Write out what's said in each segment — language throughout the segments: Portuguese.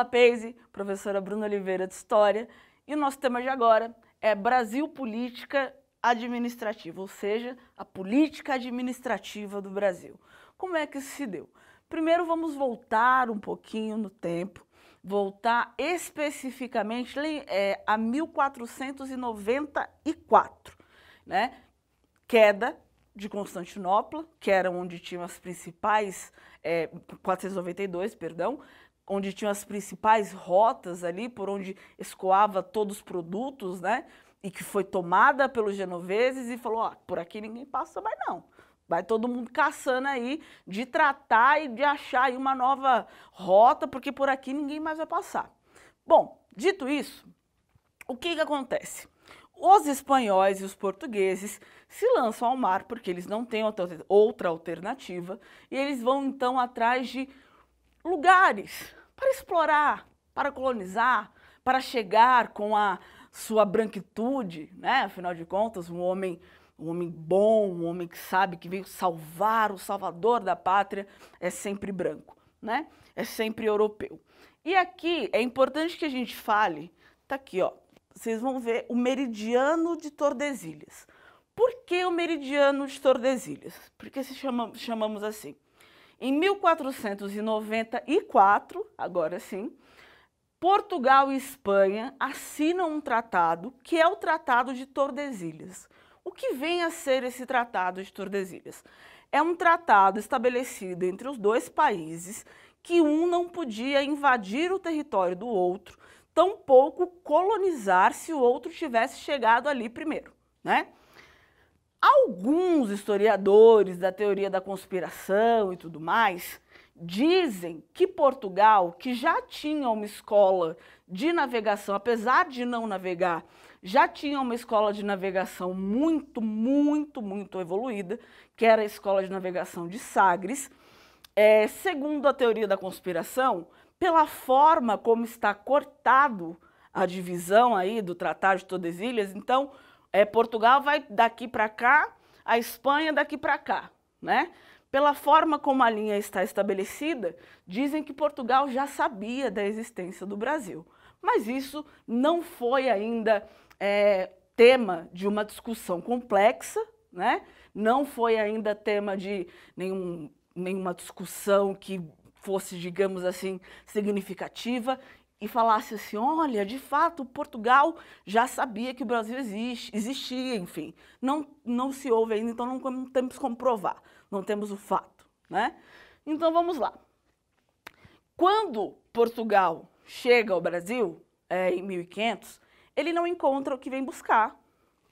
Rapaze, professora Bruna Oliveira de História, e o nosso tema de agora é Brasil Política Administrativa, ou seja, a política administrativa do Brasil. Como é que isso se deu? Primeiro vamos voltar um pouquinho no tempo, voltar especificamente a 1494, né? Queda de Constantinopla, que era onde tinham as principais, 492, perdão, onde tinham as principais rotas ali, por onde escoava todos os produtos, né? E que foi tomada pelos genoveses e falou, ó, por aqui ninguém passa mais não. Vai todo mundo caçando aí de tratar e de achar aí uma nova rota, porque por aqui ninguém mais vai passar. Bom, dito isso, o que acontece? Os espanhóis e os portugueses se lançam ao mar porque eles não têm outra alternativa e eles vão então atrás de lugares para explorar, para colonizar, para chegar com a sua branquitude, né? Afinal de contas, um homem bom, um homem que sabe que veio salvar, o salvador da pátria, é sempre branco, né? É sempre europeu. E aqui é importante que a gente fale, tá aqui, ó, vocês vão ver o meridiano de Tordesilhas. Por que o meridiano de Tordesilhas? Porque chamamos assim. Em 1494, agora sim, Portugal e Espanha assinam um tratado, que é o Tratado de Tordesilhas. O que vem a ser esse Tratado de Tordesilhas? É um tratado estabelecido entre os dois países que um não podia invadir o território do outro, tampouco colonizar se o outro tivesse chegado ali primeiro, né? Alguns historiadores da teoria da conspiração e tudo mais dizem que Portugal, que já tinha uma escola de navegação, apesar de não navegar, já tinha uma escola de navegação muito evoluída, que era a Escola de Navegação de Sagres. Segundo a teoria da conspiração, pela forma como está cortado a divisão aí do Tratado de Tordesilhas, então Portugal vai daqui para cá, a Espanha daqui para cá, né? Pela forma como a linha está estabelecida, dizem que Portugal já sabia da existência do Brasil. Mas isso não foi ainda tema de uma discussão complexa, né? Não foi ainda tema de nenhuma discussão que fosse, digamos assim, significativa e falasse assim, olha, de fato, Portugal já sabia que o Brasil existia, enfim. Não se ouve ainda, então não temos como provar, não temos o fato, né? Então, vamos lá. Quando Portugal chega ao Brasil, em 1500, ele não encontra o que vem buscar,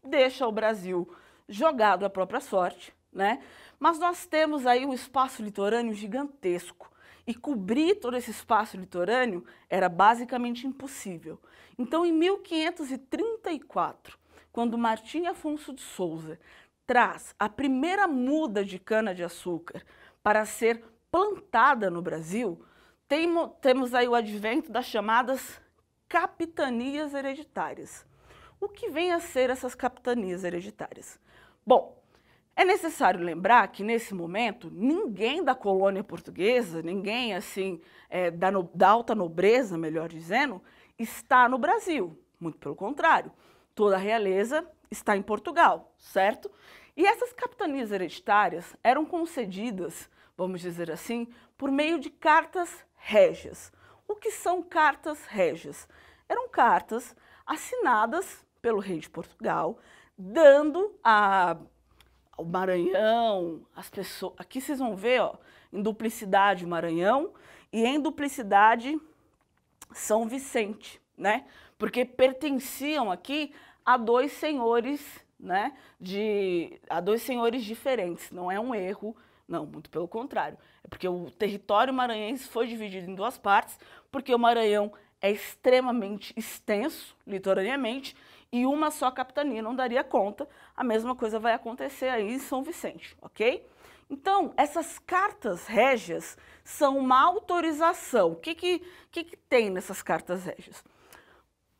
deixa o Brasil jogado à própria sorte, né? Mas nós temos aí um espaço litorâneo gigantesco, e cobrir todo esse espaço litorâneo era basicamente impossível. Então, em 1534, quando Martim Afonso de Souza traz a primeira muda de cana-de-açúcar para ser plantada no Brasil, temos aí o advento das chamadas capitanias hereditárias. O que vem a ser essas capitanias hereditárias? Bom, é necessário lembrar que, nesse momento, ninguém da colônia portuguesa, ninguém assim da alta nobreza, melhor dizendo, está no Brasil. Muito pelo contrário, toda a realeza está em Portugal, certo? E essas capitanias hereditárias eram concedidas, vamos dizer assim, por meio de cartas régias. O que são cartas régias? Eram cartas assinadas pelo rei de Portugal, dando o Maranhão, as pessoas, aqui vocês vão ver, ó, em duplicidade Maranhão e em duplicidade São Vicente, né? Porque pertenciam aqui a dois senhores, né? A dois senhores diferentes, não é um erro, não, muito pelo contrário. É porque o território maranhense foi dividido em duas partes, porque o Maranhão é extremamente extenso, litorâneamente, e uma só capitania não daria conta. A mesma coisa vai acontecer aí em São Vicente, ok? Então, essas cartas régias são uma autorização. O que tem nessas cartas régias?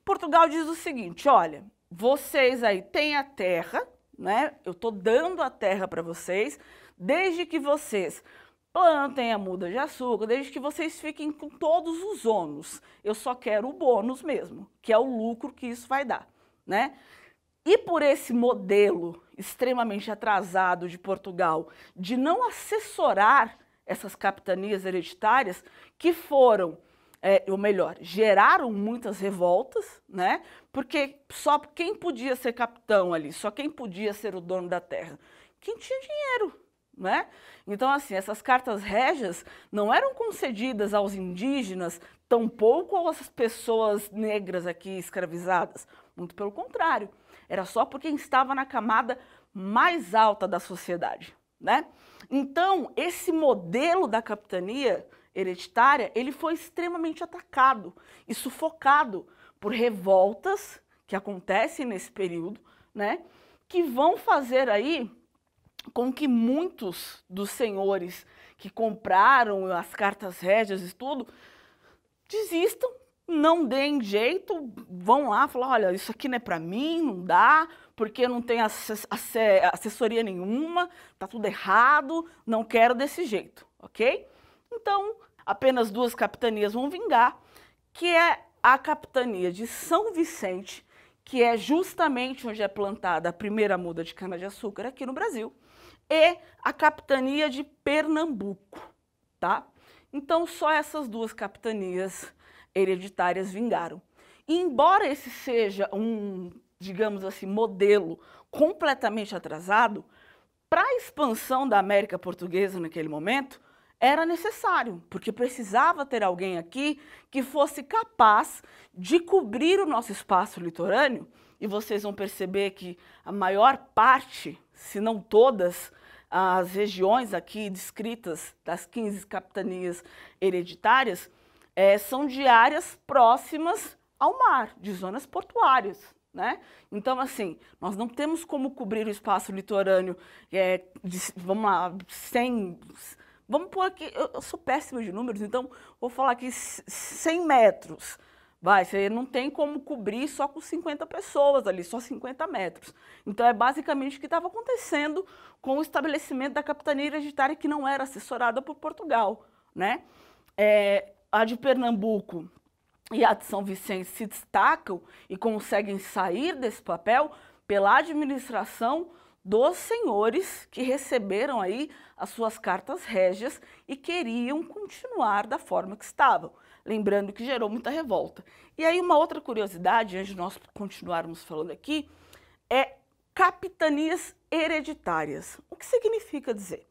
Portugal diz o seguinte, olha, vocês aí têm a terra, né? Eu estou dando a terra para vocês, desde que vocês plantem a muda de açúcar, desde que vocês fiquem com todos os ônus. Eu só quero o bônus mesmo, que é o lucro que isso vai dar, né? E por esse modelo extremamente atrasado de Portugal, de não assessorar essas capitanias hereditárias, que foram, ou melhor, geraram muitas revoltas, né? Porque só quem podia ser capitão ali, só quem podia ser o dono da terra? Quem tinha dinheiro, né? Então, assim, essas cartas régias não eram concedidas aos indígenas, tampouco às pessoas negras aqui escravizadas, muito pelo contrário. Era só por quem estava na camada mais alta da sociedade, né? Então, esse modelo da capitania hereditária, ele foi extremamente atacado e sufocado por revoltas que acontecem nesse período, né? Que vão fazer aí com que muitos dos senhores que compraram as cartas régias e tudo, desistam, não deem jeito, vão lá falar, olha, isso aqui não é para mim, não dá, porque não tem assessoria nenhuma, tá tudo errado, não quero desse jeito, ok? Então, apenas duas capitanias vão vingar, que é a capitania de São Vicente, que é justamente onde é plantada a primeira muda de cana-de-açúcar aqui no Brasil, e a capitania de Pernambuco, tá? Então, só essas duas capitanias hereditárias vingaram. E embora esse seja um, digamos assim, modelo completamente atrasado, para a expansão da América Portuguesa naquele momento, era necessário, porque precisava ter alguém aqui que fosse capaz de cobrir o nosso espaço litorâneo, e vocês vão perceber que a maior parte, se não todas, as regiões aqui descritas das 15 capitanias hereditárias, são de áreas próximas ao mar, de zonas portuárias, né? Então, assim, nós não temos como cobrir o espaço litorâneo, vamos lá, 100, vamos pôr aqui, eu sou péssima de números, então vou falar aqui 100 metros, vai, você não tem como cobrir só com 50 pessoas ali, só 50 metros. Então, é basicamente o que estava acontecendo com o estabelecimento da capitania hereditária, que não era assessorada por Portugal, né? A de Pernambuco e a de São Vicente se destacam e conseguem sair desse papel pela administração dos senhores que receberam aí as suas cartas régias e queriam continuar da forma que estavam. Lembrando que gerou muita revolta. E aí uma outra curiosidade, antes de nós continuarmos falando aqui, é capitanias hereditárias. O que significa dizer?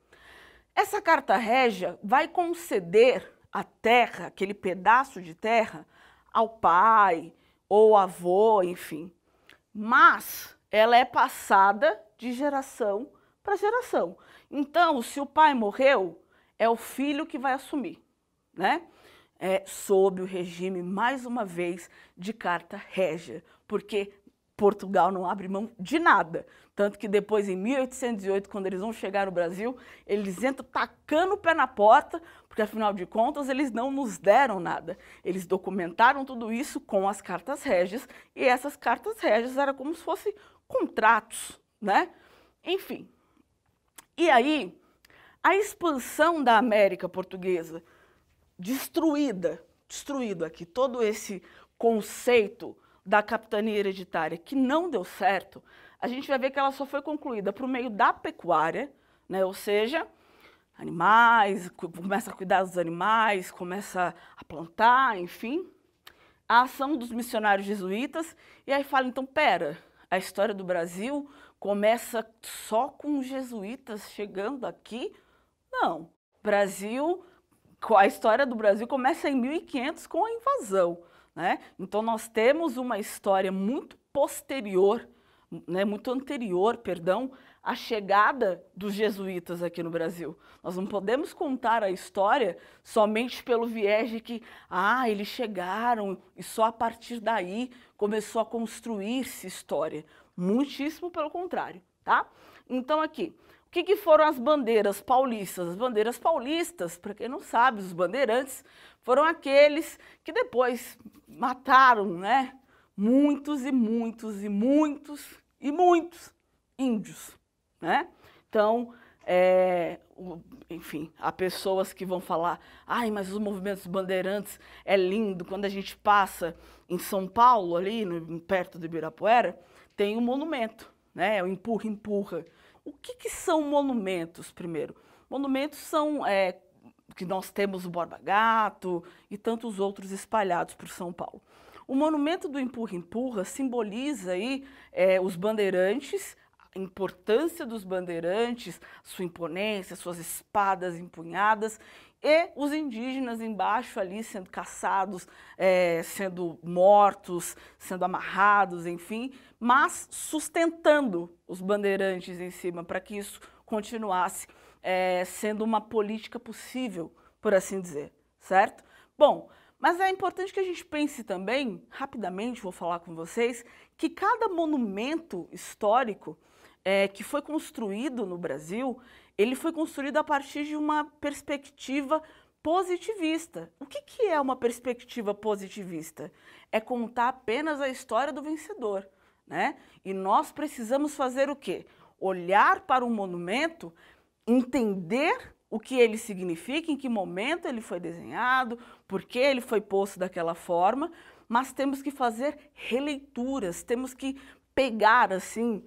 Essa carta régia vai conceder a terra, aquele pedaço de terra, ao pai ou avô, enfim. Mas ela é passada de geração para geração. Então, se o pai morreu, é o filho que vai assumir, né? Sob o regime, mais uma vez, de carta régia, porque Portugal não abre mão de nada. Tanto que depois, em 1808, quando eles vão chegar no Brasil, eles entram tacando o pé na porta, porque, afinal de contas, eles não nos deram nada. Eles documentaram tudo isso com as cartas régias, e essas cartas régias eram como se fossem contratos, né? Enfim. E aí, a expansão da América Portuguesa, destruído aqui todo esse conceito da capitania hereditária, que não deu certo, a gente vai ver que ela só foi concluída por meio da pecuária, né? Ou seja, animais, começa a cuidar dos animais, começa a plantar, enfim. A ação dos missionários jesuítas, e aí fala, então, pera, a história do Brasil começa só com os jesuítas chegando aqui? Não, a história do Brasil começa em 1500 com a invasão, né? Então, nós temos uma história muito posterior, né, muito anterior, perdão, à chegada dos jesuítas aqui no Brasil. Nós não podemos contar a história somente pelo viés de que, eles chegaram e só a partir daí começou a construir-se história. Muitíssimo pelo contrário, tá? Então, aqui, o que foram as bandeiras paulistas? As bandeiras paulistas, para quem não sabe, os bandeirantes foram aqueles que depois mataram, né, muitos e muitos e muitos e muitos índios, né? Então, enfim, há pessoas que vão falar, ai, mas os movimentos bandeirantes é lindo, quando a gente passa em São Paulo, ali perto do Ibirapuera, tem um monumento, né? O Empurra, Empurra. O que são monumentos, primeiro? Monumentos são que nós temos o Borba Gato e tantos outros espalhados por São Paulo. O monumento do Empurra, Empurra simboliza aí os bandeirantes, a importância dos bandeirantes, sua imponência, suas espadas empunhadas, e os indígenas embaixo ali sendo caçados, sendo mortos, sendo amarrados, enfim, mas sustentando os bandeirantes em cima para que isso continuasse sendo uma política possível, por assim dizer, certo? Bom, mas é importante que a gente pense também, rapidamente vou falar com vocês, que cada monumento histórico que foi construído no Brasil, ele foi construído a partir de uma perspectiva positivista. O que é uma perspectiva positivista? É contar apenas a história do vencedor, né? E nós precisamos fazer o quê? Olhar para um monumento, entender o que ele significa, em que momento ele foi desenhado, por que ele foi posto daquela forma, mas temos que fazer releituras, temos que pegar assim,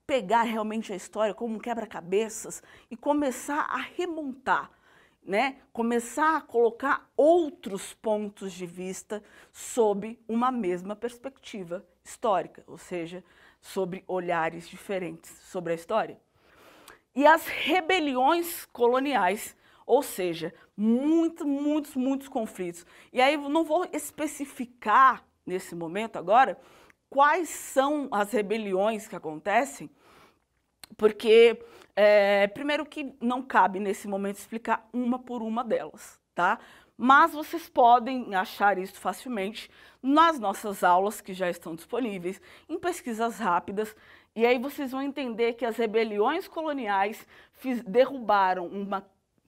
pegar realmente a história como um quebra-cabeças e começar a remontar, né? Começar a colocar outros pontos de vista sob uma mesma perspectiva histórica, ou seja, sobre olhares diferentes sobre a história. E as rebeliões coloniais, ou seja, muitos conflitos. E aí eu não vou especificar nesse momento agora quais são as rebeliões que acontecem, porque, primeiro que não cabe nesse momento explicar uma por uma delas, tá? Mas vocês podem achar isso facilmente nas nossas aulas que já estão disponíveis, em pesquisas rápidas, e aí vocês vão entender que as rebeliões coloniais derrubaram uma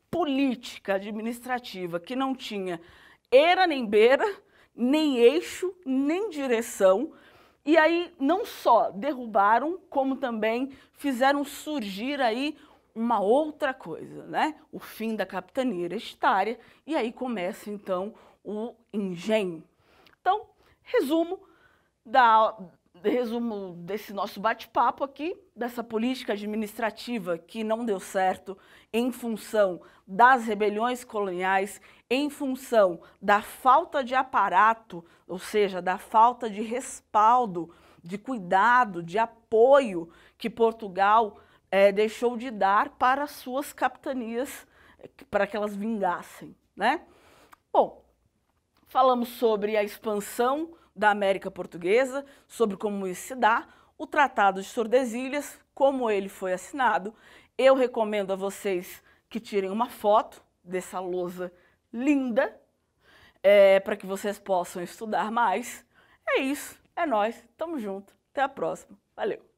política administrativa que não tinha era nem beira, nem eixo, nem direção. E aí não só derrubaram, como também fizeram surgir aí uma outra coisa, né? O fim da capitania hereditária, e aí começa então o engenho. Então, resumo desse nosso bate-papo aqui, dessa política administrativa que não deu certo em função das rebeliões coloniais, em função da falta de aparato, ou seja, da falta de respaldo, de cuidado, de apoio que Portugal deixou de dar para as suas capitanias, para que elas vingassem, né? Bom, falamos sobre a expansão da América Portuguesa, sobre como isso se dá, o Tratado de Tordesilhas, como ele foi assinado. Eu recomendo a vocês que tirem uma foto dessa lousa linda, para que vocês possam estudar mais. É isso, é nóis, tamo junto, até a próxima, valeu!